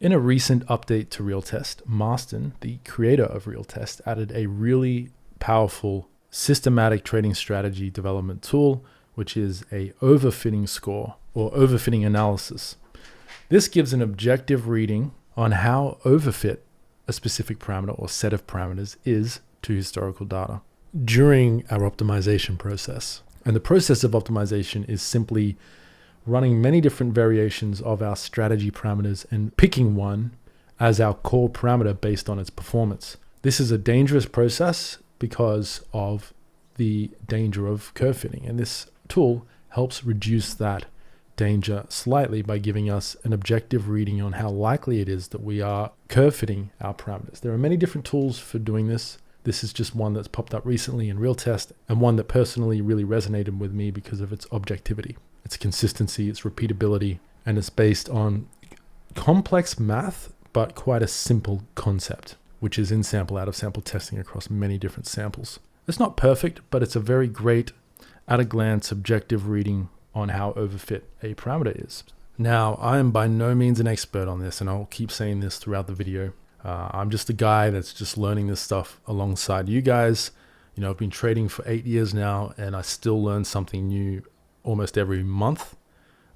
In a recent update to RealTest, Marston, the creator of RealTest, added a really powerful systematic trading strategy development tool, which is a overfitting score or overfitting analysis. This gives an objective reading on how overfit a specific parameter or set of parameters is to historical data during our optimization process. And the process of optimization is simply running many different variations of our strategy parameters and picking one as our core parameter based on its performance. This is a dangerous process because of the danger of curve fitting, and this tool helps reduce that danger slightly by giving us an objective reading on how likely it is that we are curve fitting our parameters. There are many different tools for doing this. This is just one that's popped up recently in RealTest, and one that personally really resonated with me because of its objectivity, its consistency, its repeatability, and it's based on complex math, but quite a simple concept, which is in-sample, out-of-sample testing across many different samples. It's not perfect, but it's a very great, at-a-glance, objective reading on how overfit a parameter is. Now, I am by no means an expert on this, and I'll keep saying this throughout the video. I'm just a guy that's just learning this stuff alongside you guys. You know, I've been trading for 8 years now, and I still learn something new almost every month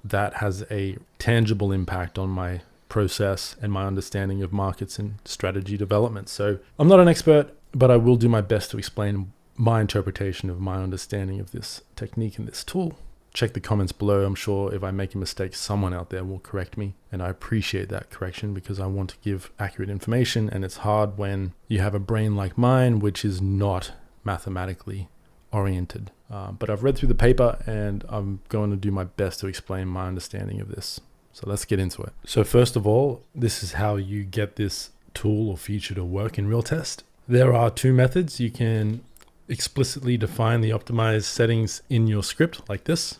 that has a tangible impact on my process and my understanding of markets and strategy development. So I'm not an expert, but I will do my best to explain my interpretation of my understanding of this technique and this tool. Check the comments below. I'm sure if I make a mistake, someone out there will correct me. And I appreciate that correction because I want to give accurate information. And it's hard when you have a brain like mine, which is not mathematically oriented. But I've read through the paper and I'm going to do my best to explain my understanding of this. So let's get into it. So first of all, this is how you get this tool or feature to work in RealTest. There are two methods. You can explicitly define the optimized settings in your script like this.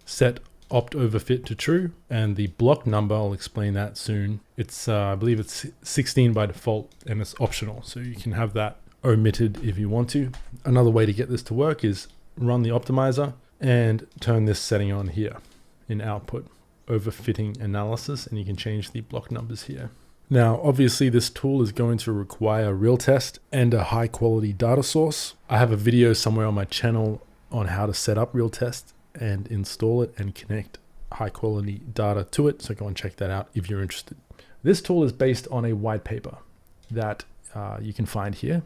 Set opt overfit to true, and the block number, I'll explain that soon. It's I believe it's 16 by default, and it's optional, so you can have that omitted if you want to. Another way to get this to work is run the optimizer and turn this setting on here in output, overfitting analysis, and you can change the block numbers here. Now, obviously this tool is going to require RealTest and a high quality data source. I have a video somewhere on my channel on how to set up RealTest and install it and connect high quality data to it. So go and check that out if you're interested. This tool is based on a white paper that you can find here.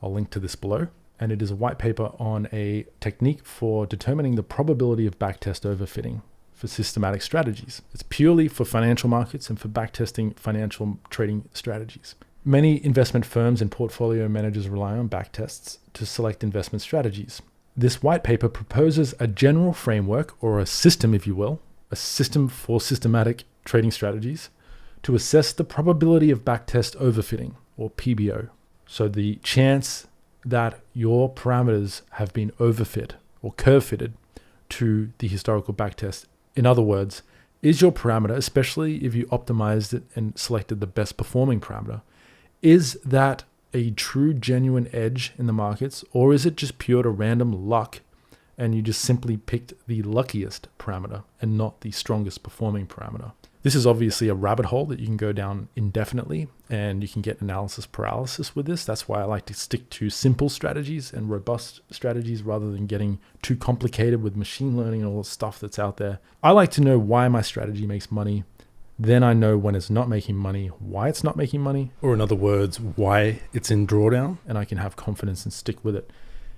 I'll link to this below. And it is a white paper on a technique for determining the probability of backtest overfitting for systematic strategies. It's purely for financial markets and for backtesting financial trading strategies. Many investment firms and portfolio managers rely on backtests to select investment strategies. This white paper proposes a general framework, or a system, if you will, a system for systematic trading strategies to assess the probability of backtest overfitting, or PBO. So the chance that your parameters have been overfit or curve fitted to the historical backtest. In other words, is your parameter, especially if you optimized it and selected the best performing parameter, is that a true genuine edge in the markets, or is it just pure to random luck and you just simply picked the luckiest parameter and not the strongest performing parameter? This is obviously a rabbit hole that you can go down indefinitely, and you can get analysis paralysis with this. That's why I like to stick to simple strategies and robust strategies rather than getting too complicated with machine learning and all the stuff that's out there. I like to know why my strategy makes money. Then I know when it's not making money, why it's not making money, or in other words, why it's in drawdown, and I can have confidence and stick with it.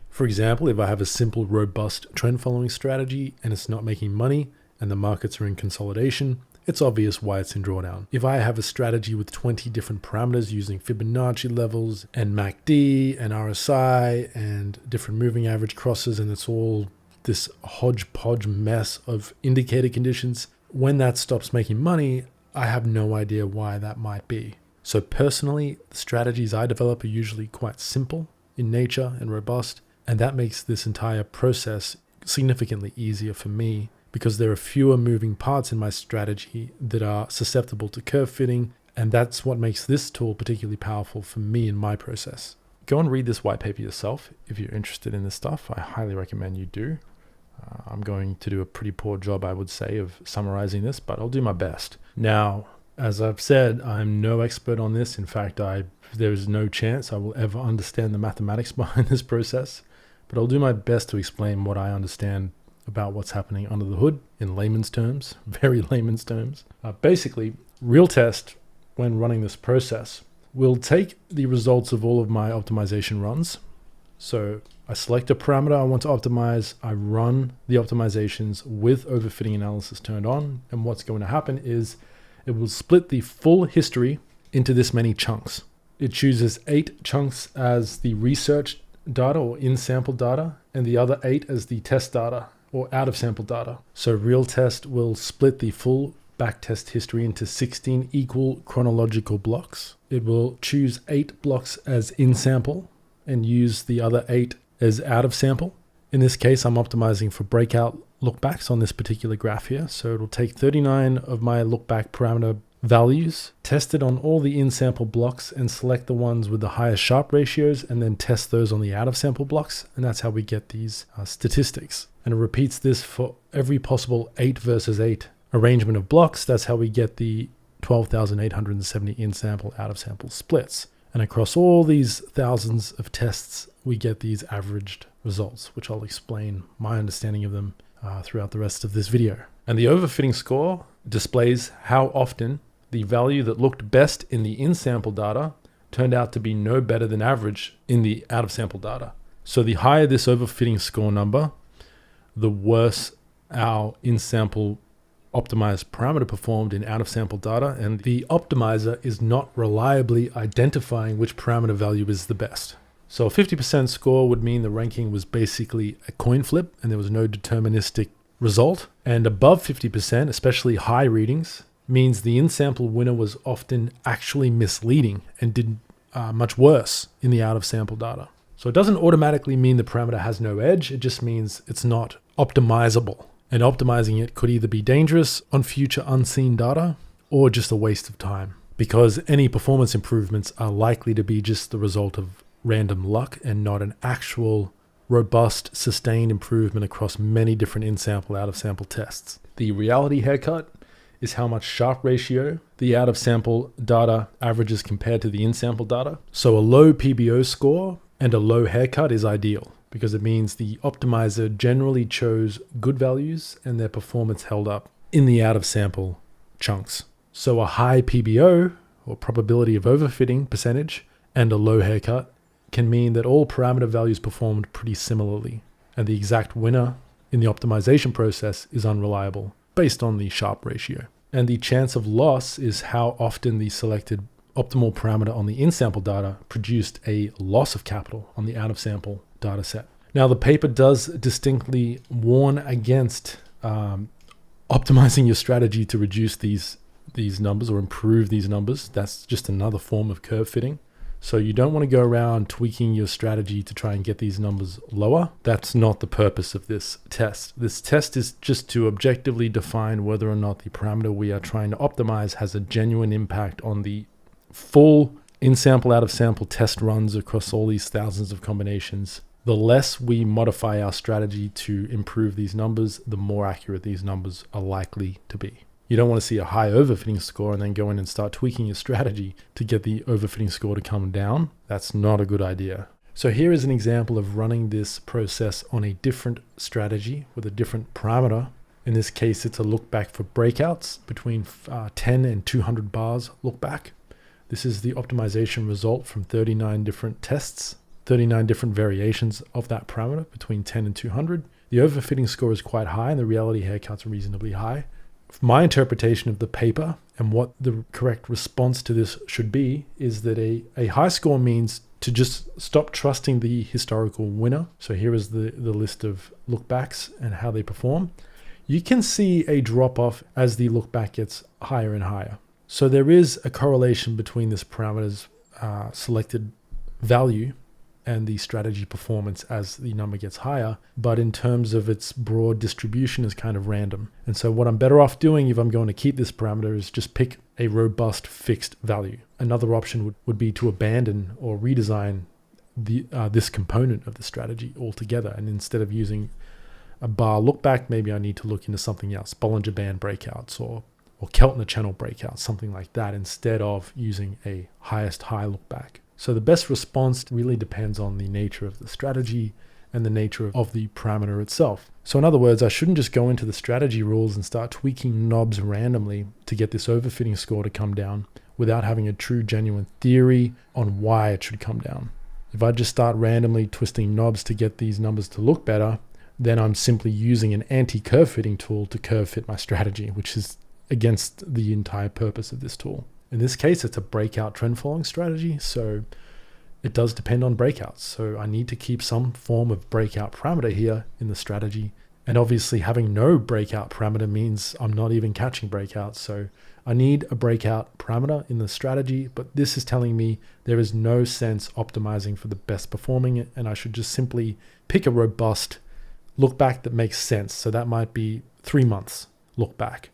For example, if I have a simple, robust trend following strategy and it's not making money and the markets are in consolidation, it's obvious why it's in drawdown. If I have a strategy with 20 different parameters using Fibonacci levels and MACD and RSI and different moving average crosses, and it's all this hodgepodge mess of indicator conditions, when that stops making money, I have no idea why that might be. So personally, the strategies I develop are usually quite simple in nature and robust, and that makes this entire process significantly easier for me because there are fewer moving parts in my strategy that are susceptible to curve fitting, and that's what makes this tool particularly powerful for me in my process. Go and read this white paper yourself if you're interested in this stuff. I highly recommend you do. I'm going to do a pretty poor job, I would say, of summarizing this, but I'll do my best. Now, As I've said, I'm no expert on this. In fact, there is no chance I will ever understand the mathematics behind this process, but I'll do my best to explain what I understand about what's happening under the hood in layman's terms, very layman's terms. Basically, RealTest, when running this process, will take the results of all of my optimization runs. So I select a parameter I want to optimize, I run the optimizations with overfitting analysis turned on, and what's going to happen is it will split the full history into this many chunks. It chooses 8 chunks as the research data or in-sample data, and the other 8 as the test data or out-of-sample data. So RealTest will split the full backtest history into 16 equal chronological blocks. It will choose 8 blocks as in-sample and use the other 8 as out-of-sample. In this case, I'm optimizing for breakout lookbacks on this particular graph here. So it'll take 39 of my lookback parameter values, test it on all the in-sample blocks, and select the ones with the highest Sharpe ratios, and then test those on the out-of-sample blocks. And that's how we get these statistics. And it repeats this for every possible 8 versus 8 arrangement of blocks. That's how we get the 12,870 in-sample, out-of-sample splits. And across all these thousands of tests, we get these averaged results, which I'll explain my understanding of them throughout the rest of this video. And the overfitting score displays how often the value that looked best in the in-sample data turned out to be no better than average in the out-of-sample data. So the higher this overfitting score number, the worse our in-sample optimized parameter performed in out-of-sample data, and the optimizer is not reliably identifying which parameter value is the best. So a 50% score would mean the ranking was basically a coin flip and there was no deterministic result. And above 50%, especially high readings, means the in-sample winner was often actually misleading and did much worse in the out-of-sample data. So it doesn't automatically mean the parameter has no edge, it just means it's not optimizable. And optimizing it could either be dangerous on future unseen data or just a waste of time, because any performance improvements are likely to be just the result of random luck and not an actual robust, sustained improvement across many different in-sample, out-of-sample tests. The reality haircut is how much Sharpe ratio the out-of-sample data averages compared to the in-sample data. So a low PBO score and a low haircut is ideal, because it means the optimizer generally chose good values and their performance held up in the out-of-sample chunks. So a high PBO, or probability of overfitting percentage, and a low haircut can mean that all parameter values performed pretty similarly, and the exact winner in the optimization process is unreliable based on the Sharpe ratio. And the chance of loss is how often the selected optimal parameter on the in-sample data produced a loss of capital on the out-of-sample data set. Now, the paper does distinctly warn against optimizing your strategy to reduce these numbers or improve these numbers. That's just another form of curve fitting. So you don't want to go around tweaking your strategy to try and get these numbers lower. That's not the purpose of this test. This test is just to objectively define whether or not the parameter we are trying to optimize has a genuine impact on the full in-sample, out-of-sample test runs across all these thousands of combinations. The less we modify our strategy to improve these numbers, the more accurate these numbers are likely to be. You don't want to see a high overfitting score and then go in and start tweaking your strategy to get the overfitting score to come down. That's not a good idea. So here is an example of running this process on a different strategy with a different parameter. In this case, it's a look back for breakouts between 10 and 200 bars look back. This is the optimization result from 39 different tests, 39 different variations of that parameter between 10 and 200. The overfitting score is quite high and the reality haircuts are reasonably high. My interpretation of the paper and what the correct response to this should be is that a high score means to just stop trusting the historical winner. So here is the list of lookbacks and how they perform. You can see a drop off as the lookback gets higher and higher. So there is a correlation between this parameter's selected value and the strategy performance as the number gets higher, but in terms of its broad distribution is kind of random. And so what I'm better off doing if I'm going to keep this parameter is just pick a robust fixed value. Another option would be to abandon or redesign this component of the strategy altogether. And instead of using a bar look back, maybe I need to look into something else, Bollinger Band breakouts or or Keltner channel breakout, something like that, instead of using a highest high look back. So the best response really depends on the nature of the strategy and the nature of the parameter itself. So in other words, I shouldn't just go into the strategy rules and start tweaking knobs randomly to get this overfitting score to come down without having a true genuine theory on why it should come down. If I just start randomly twisting knobs to get these numbers to look better, then I'm simply using an anti-curve fitting tool to curve fit my strategy, which is against the entire purpose of this tool. In this case, it's a breakout trend following strategy, so it does depend on breakouts. So I need to keep some form of breakout parameter here in the strategy. And obviously having no breakout parameter means I'm not even catching breakouts. So I need a breakout parameter in the strategy, but this is telling me there is no sense optimizing for the best performing, and I should just simply pick a robust look back that makes sense. So that might be 3 months look back,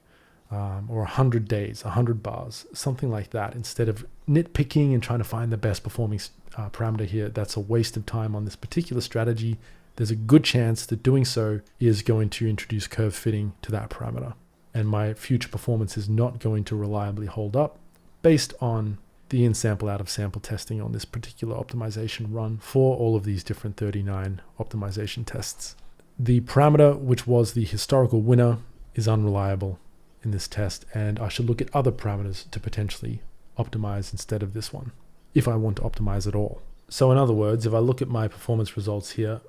or 100 days, 100 bars, something like that. Instead of nitpicking and trying to find the best performing parameter here, that's a waste of time on this particular strategy. There's a good chance that doing so is going to introduce curve fitting to that parameter, and my future performance is not going to reliably hold up based on the in-sample out-of-sample testing on this particular optimization run for all of these different 39 optimization tests. The parameter, which was the historical winner, is unreliable in this test, and I should look at other parameters to potentially optimize instead of this one, if I want to optimize at all. So in other words, if I look at my performance results here,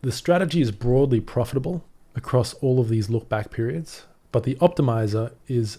the strategy is broadly profitable across all of these look-back periods, but the optimizer is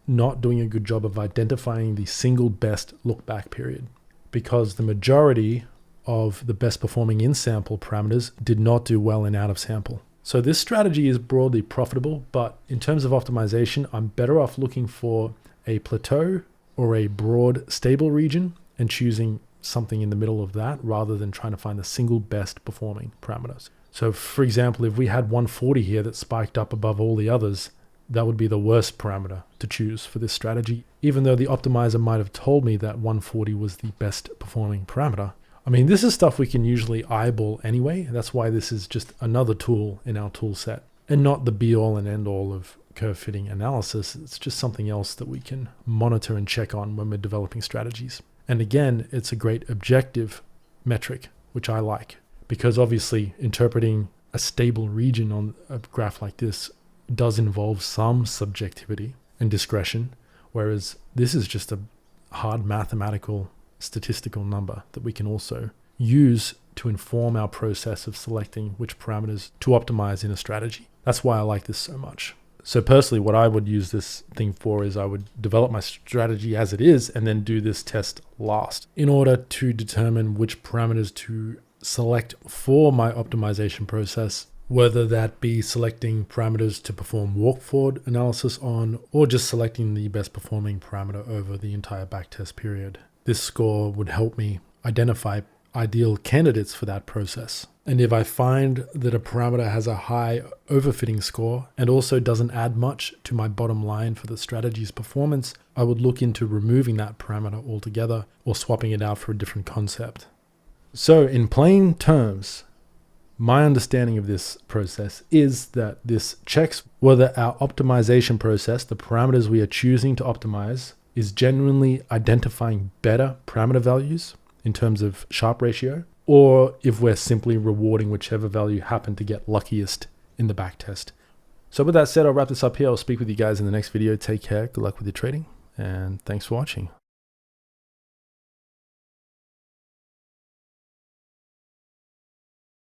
not doing a good job of identifying the single best look-back period, because the majority of the best performing in-sample parameters did not do well in out-of-sample. So this strategy is broadly profitable, but in terms of optimization, I'm better off looking for a plateau or a broad stable region and choosing something in the middle of that rather than trying to find the single best performing parameters. So for example, if we had 140 here that spiked up above all the others, that would be the worst parameter to choose for this strategy, even though the optimizer might have told me that 140 was the best performing parameter. I mean, this is stuff we can usually eyeball anyway. That's why this is just another tool in our tool set and not the be all and end all of curve fitting analysis. It's just something else that we can monitor and check on when we're developing strategies. And again, it's a great objective metric, which I like, because obviously interpreting a stable region on a graph like this does involve some subjectivity and discretion, whereas this is just a hard mathematical statistical number that we can also use to inform our process of selecting which parameters to optimize in a strategy. That's why I like this so much. So personally, what I would use this thing for is I would develop my strategy as it is and then do this test last in order to determine which parameters to select for my optimization process, whether that be selecting parameters to perform walk forward analysis on, or just selecting the best performing parameter over the entire backtest period. This score would help me identify ideal candidates for that process. And if I find that a parameter has a high overfitting score and also doesn't add much to my bottom line for the strategy's performance, I would look into removing that parameter altogether or swapping it out for a different concept. So in plain terms, my understanding of this process is that this checks whether our optimization process, the parameters we are choosing to optimize, is genuinely identifying better parameter values in terms of Sharpe ratio, or if we're simply rewarding whichever value happened to get luckiest in the backtest. So with that said, I'll wrap this up here. I'll speak with you guys in the next video. Take care. Good luck with your trading, and thanks for watching.